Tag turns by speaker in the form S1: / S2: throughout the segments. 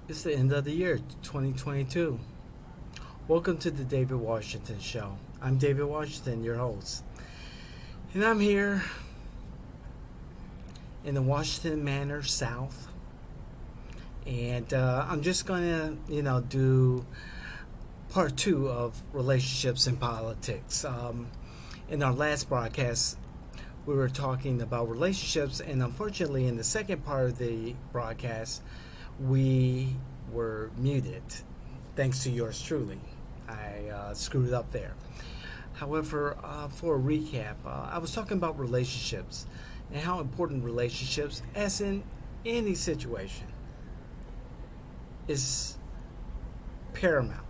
S1: It's the end of the year, 2022. Welcome to the David Washington Show. I'm David Washington, your host. And I'm here in the Washington Manor South. And I'm just going to, do part two of relationships and politics. In our last broadcast, we were talking about relationships, and unfortunately, in the second part of the broadcast, we were muted, thanks to yours truly. I screwed up there. However, for a recap, I was talking about relationships and how important relationships, as in any situation, is paramount.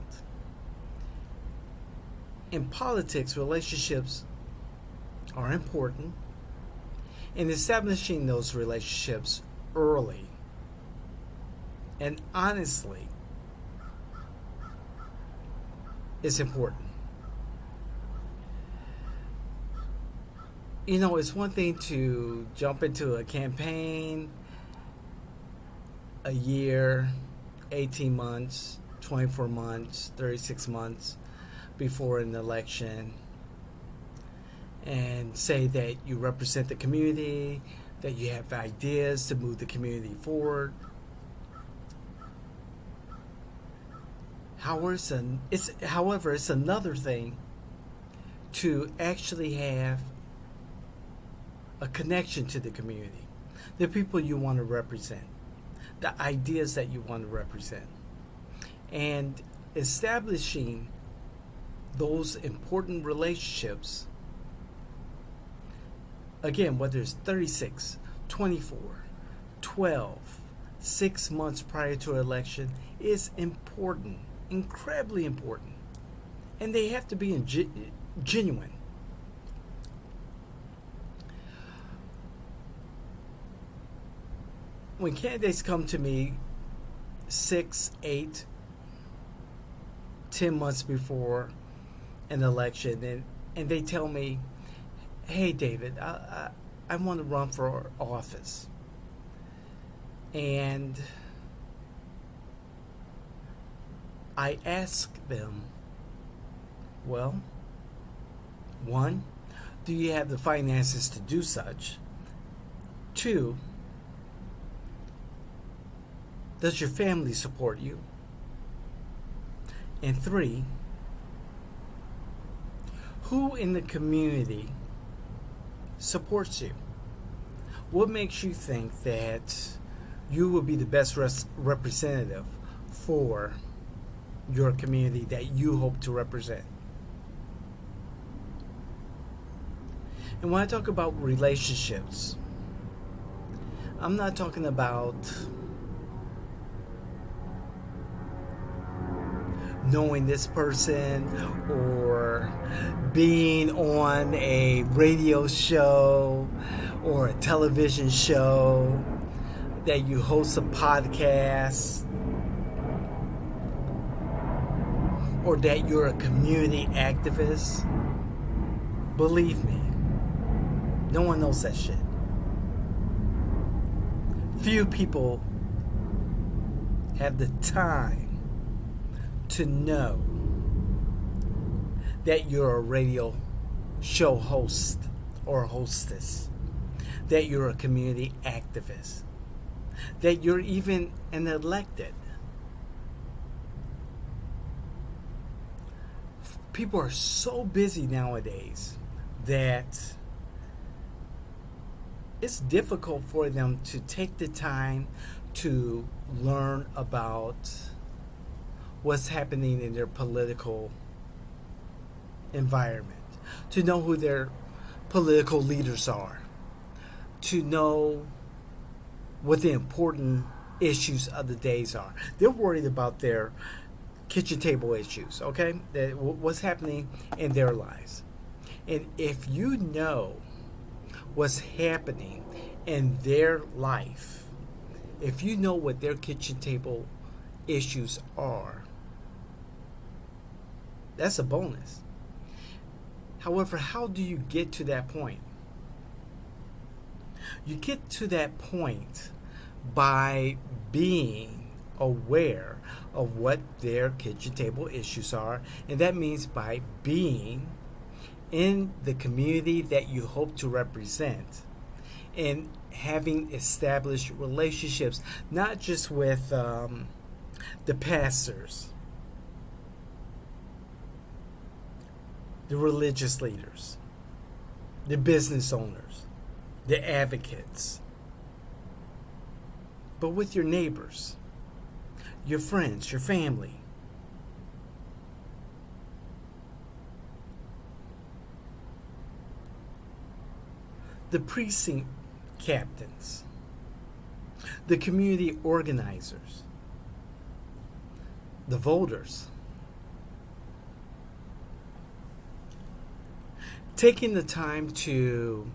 S1: In politics, relationships are important, and establishing those relationships early and honestly is important. It's one thing to jump into a campaign a year, 18 months, 24 months, 36 months before an election and say that you represent the community, that you have ideas to move the community forward. However, it's another thing to actually have a connection to the community, the people you want to represent, the ideas that you want to represent, and establishing those important relationships. Again, whether it's 36, 24, 12, 6 months prior to an election, is important, incredibly important. And they have to be genuine. When candidates come to me 6, 8, 10 months before an election and they tell me, hey, David, I want to run for office. And I ask them, well, one, do you have the finances to do such? Two, does your family support you? And three, who in the community supports you? What makes you think that you will be the best representative for your community that you hope to represent? And when I talk about relationships, I'm not talking about knowing this person or being on a radio show or a television show, that you host a podcast, or that you're a community activist. Believe me, no one knows that shit. Few people have the time to know that you're a radio show host or hostess, that you're a community activist, that you're even an elected. People are so busy nowadays that it's difficult for them to take the time to learn about what's happening in their political environment, to know who their political leaders are, to know what the important issues of the days are. They're worried about their kitchen table issues, okay? What's happening in their lives. And if you know what's happening in their life, if you know what their kitchen table issues are, that's a bonus. However, how do you get to that point? You get to that point by being aware of what their kitchen table issues are, and that means by being in the community that you hope to represent and having established relationships, not just with the pastors, the religious leaders, the business owners, the advocates, but with your neighbors, your friends, your family. The precinct captains, the community organizers, the voters. Taking the time to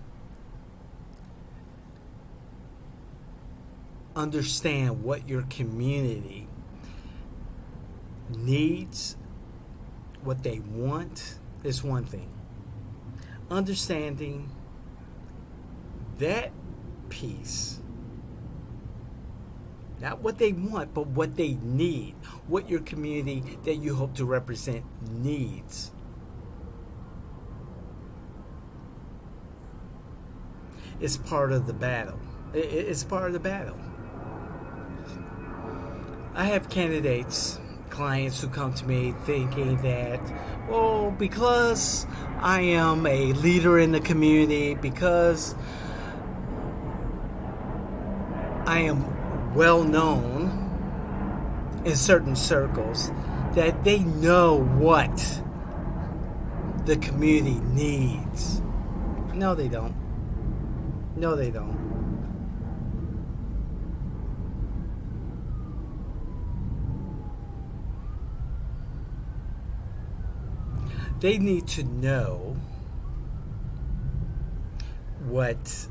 S1: understand what your community needs, what they want, is one thing. Understanding that piece, not what they want, but what they need, what your community that you hope to represent needs. It's part of the battle. It's part of the battle. I have candidates, clients who come to me thinking that, well, because I am a leader in the community, because I am well known in certain circles, that they know what the community needs. No, they don't. No, they don't. They need to know what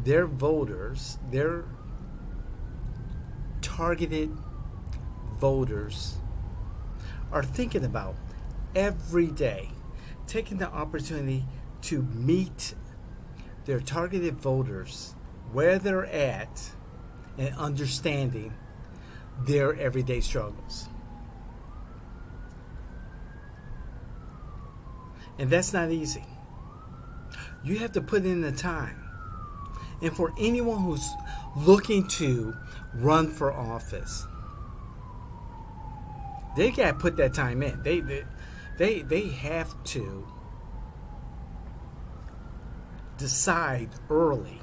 S1: their voters, their targeted voters, are thinking about every day. Taking the opportunity to meet their targeted voters where they're at and understanding their everyday struggles. And that's not easy. You have to put in the time. And for anyone who's looking to run for office, they got to put that time in. They have to decide early.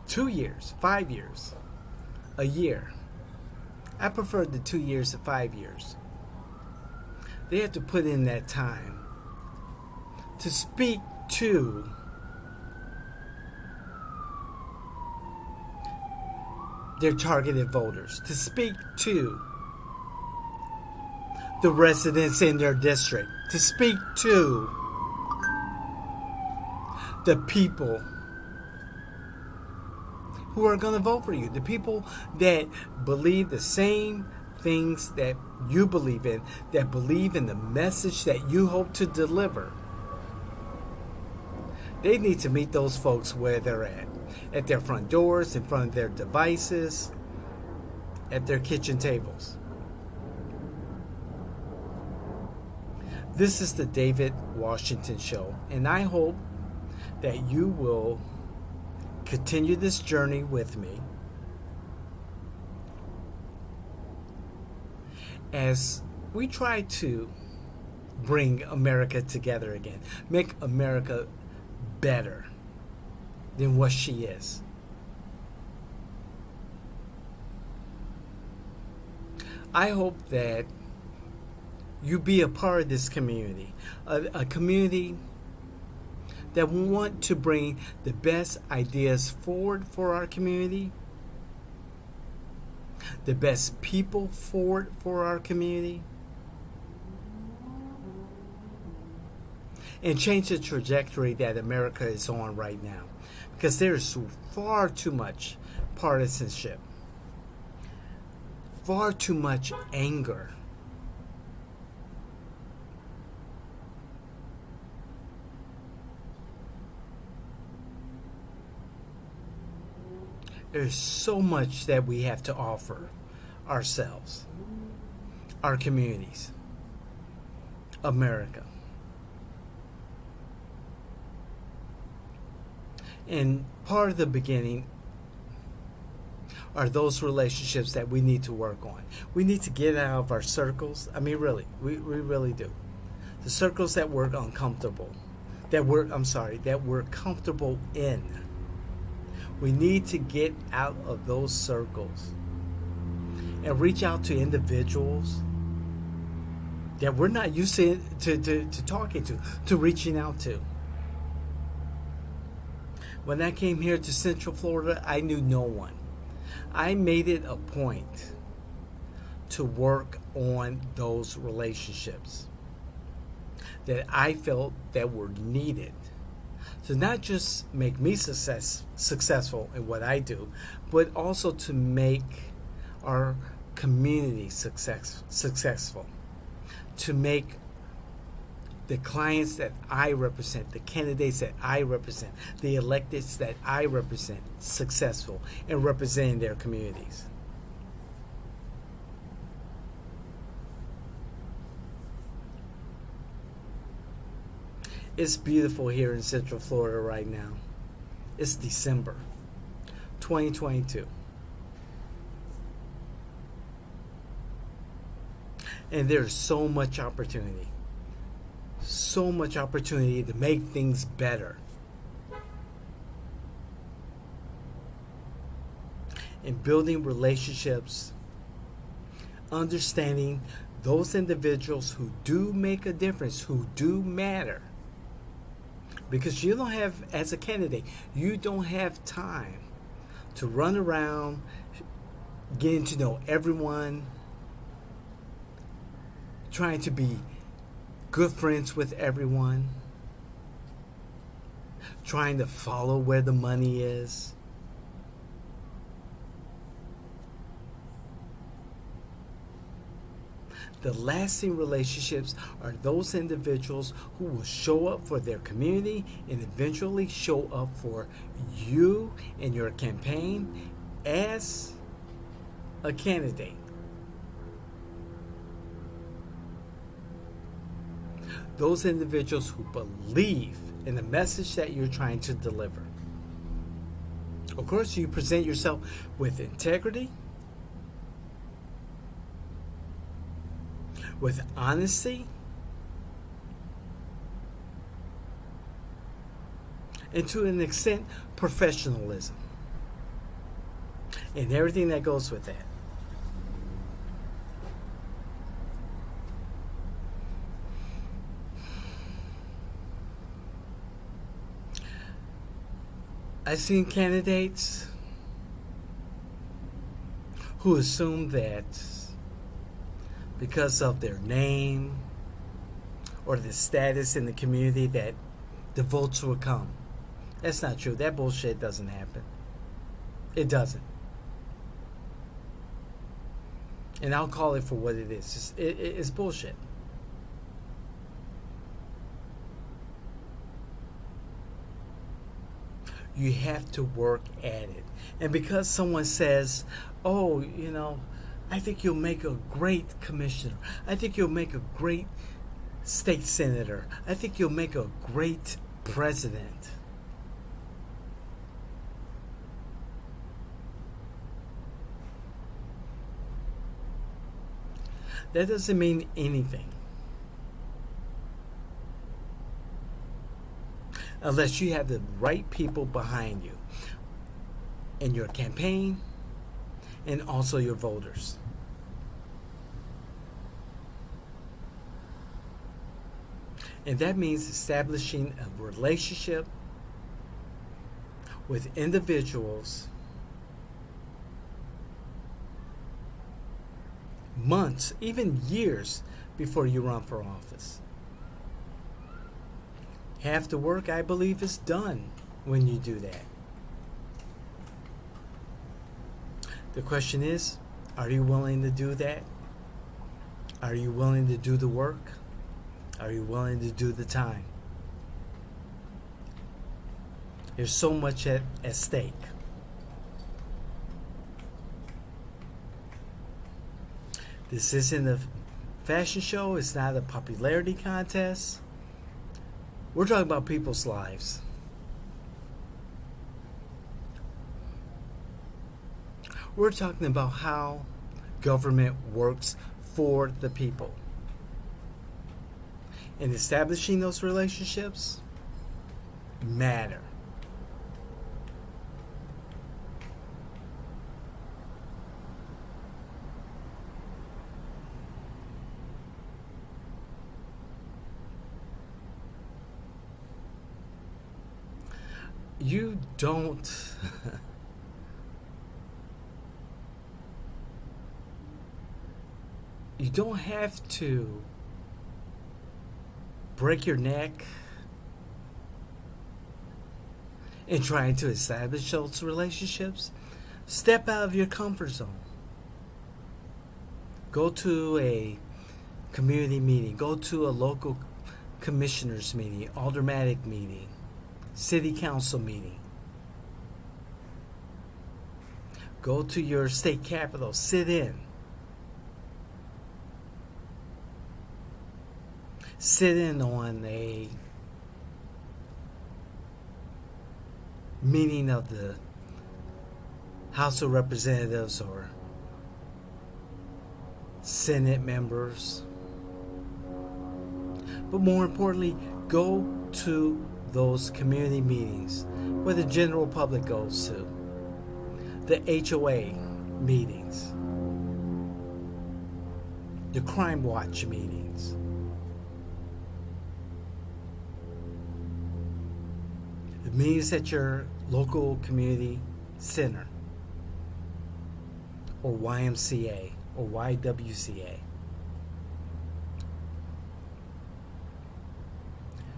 S1: 2 years, 5 years, a year. I prefer the 2 years to 5 years. They have to put in that time to speak to their targeted voters, to speak to the residents in their district, to speak to the people who are going to vote for you, the people that believe the same things that you believe in, that believe in the message that you hope to deliver. They need to meet those folks where they're at their front doors, in front of their devices, at their kitchen tables. This is the David Washington Show, and I hope that you will continue this journey with me as we try to bring America together again, make America better than what she is. I hope that you be a part of this community, a community that want to bring the best ideas forward for our community, the best people forward for our community, and change the trajectory that America is on right now. Because there's far too much partisanship, far too much anger. There's so much that we have to offer ourselves, our communities, America. And part of the beginning are those relationships that we need to work on. We need to get out of our circles. I mean, really, we really do. The circles that we're uncomfortable, that we're comfortable in. We need to get out of those circles and reach out to individuals that we're not used to talking to reaching out to. When I came here to Central Florida, I knew no one. I made it a point to work on those relationships that I felt that were needed to not just make me successful in what I do, but also to make our community successful, to make the clients that I represent, the candidates that I represent, the electeds that I represent successful in representing their communities. It's beautiful here in Central Florida right now. It's December 2022. And there's so much opportunity. So much opportunity to make things better. And building relationships, understanding those individuals who do make a difference, who do matter. Because you don't have, as a candidate, you don't have time to run around getting to know everyone, trying to be good friends with everyone, trying to follow where the money is. The lasting relationships are those individuals who will show up for their community and eventually show up for you and your campaign as a candidate. Those individuals who believe in the message that you're trying to deliver. Of course, you present yourself with integrity, with honesty, and to an extent, professionalism, and everything that goes with that. I've seen candidates who assume that because of their name or the status in the community that the votes will come. That's not true. That bullshit doesn't happen. It doesn't. And I'll call it for what it is. It's bullshit. You have to work at it. And because someone says, oh, I think you'll make a great commissioner. I think you'll make a great state senator. I think you'll make a great president. That doesn't mean anything. Unless you have the right people behind you in your campaign and also your voters. And that means establishing a relationship with individuals months, even years before you run for office. Half the work, I believe, is done when you do that. The question is, are you willing to do that? Are you willing to do the work? Are you willing to do the time? There's so much at stake. This isn't a fashion show, it's not a popularity contest. We're talking about people's lives. We're talking about how government works for the people. And establishing those relationships matter. You don't you don't have to break your neck in trying to establish those relationships. Step out of your comfort zone. Go to a community meeting. Go to a local commissioners meeting, aldermanic meeting, city council meeting. Go to your state capital. Sit in. Sit in on a meeting of the House of Representatives or Senate members. But more importantly, go to those community meetings where the general public goes to. The HOA meetings. The Crime Watch meetings. The meetings at your local community center or YMCA or YWCA.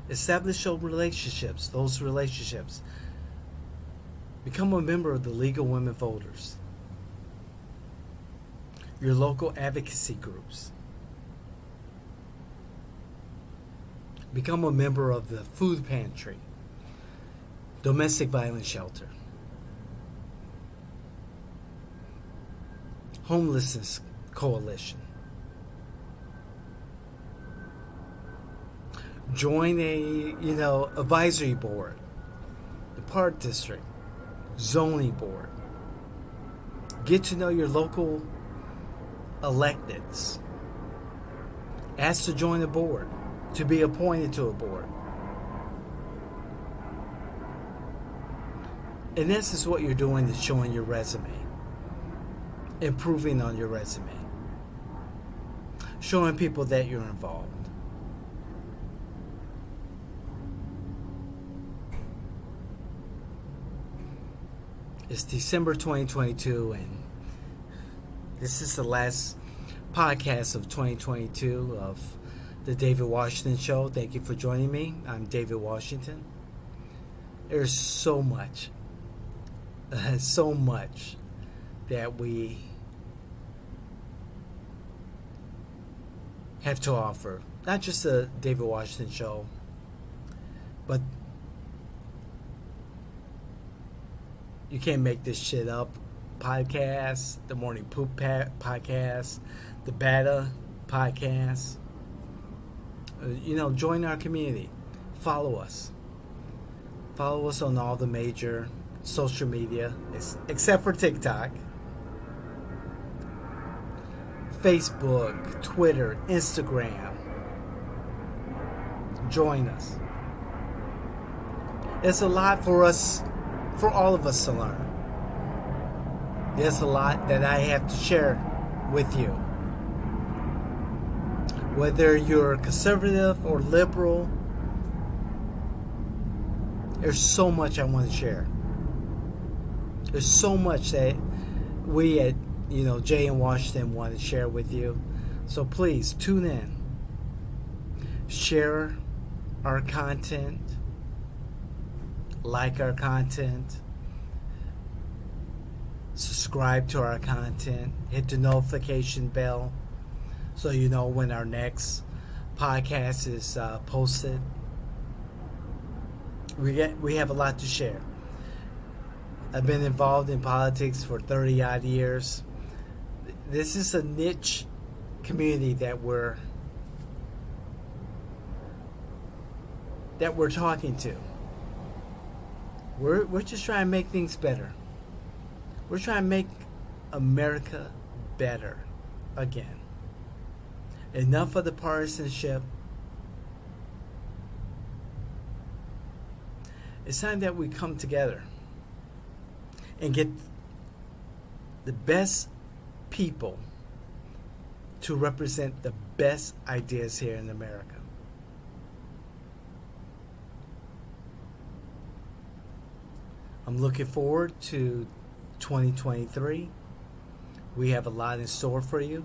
S1: Establish those relationships. Become a member of the League of Women Voters. Your local advocacy groups. Become a member of the food pantry. Domestic violence shelter. Homelessness coalition. Join a, advisory board, the park district, zoning board. Get to know your local electeds. Ask to join a board, to be appointed to a board. And this is what you're doing is showing your resume, improving on your resume, showing people that you're involved. It's December 2022, and this is the last podcast of 2022 of the David Washington Show. Thank you for joining me. I'm David Washington. There's so much that we have to offer. Not just the David Washington Show, but You Can't Make This Shit Up podcast, the Morning Poop podcast, the Bata podcast. Join our community. Follow us. Follow us on all the major social media, except for TikTok. Facebook, Twitter, Instagram. Join us. It's a lot for all of us to learn. There's a lot that I have to share with you. Whether you're conservative or liberal, there's so much I want to share. There's so much that we at Jay in Washington want to share with you. So please tune in. Share our content. Like our content. Subscribe to our content. Hit the notification bell so you know when our next podcast is posted. We have a lot to share. I've been involved in politics for 30 odd years. This is a niche community that we're talking to. We're just trying to make things better. We're trying to make America better again. Enough of the partisanship. It's time that we come together and get the best people to represent the best ideas here in America. I'm looking forward to 2023. We have a lot in store for you.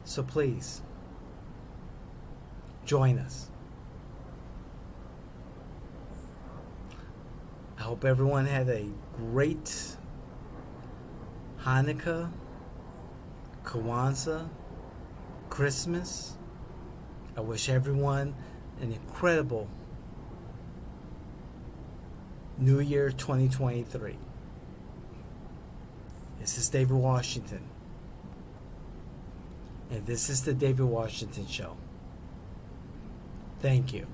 S1: So please, join us. I hope everyone had a great Hanukkah, Kwanzaa, Christmas. I wish everyone an incredible New Year 2023. This is David Washington. And this is the David Washington Show. Thank you.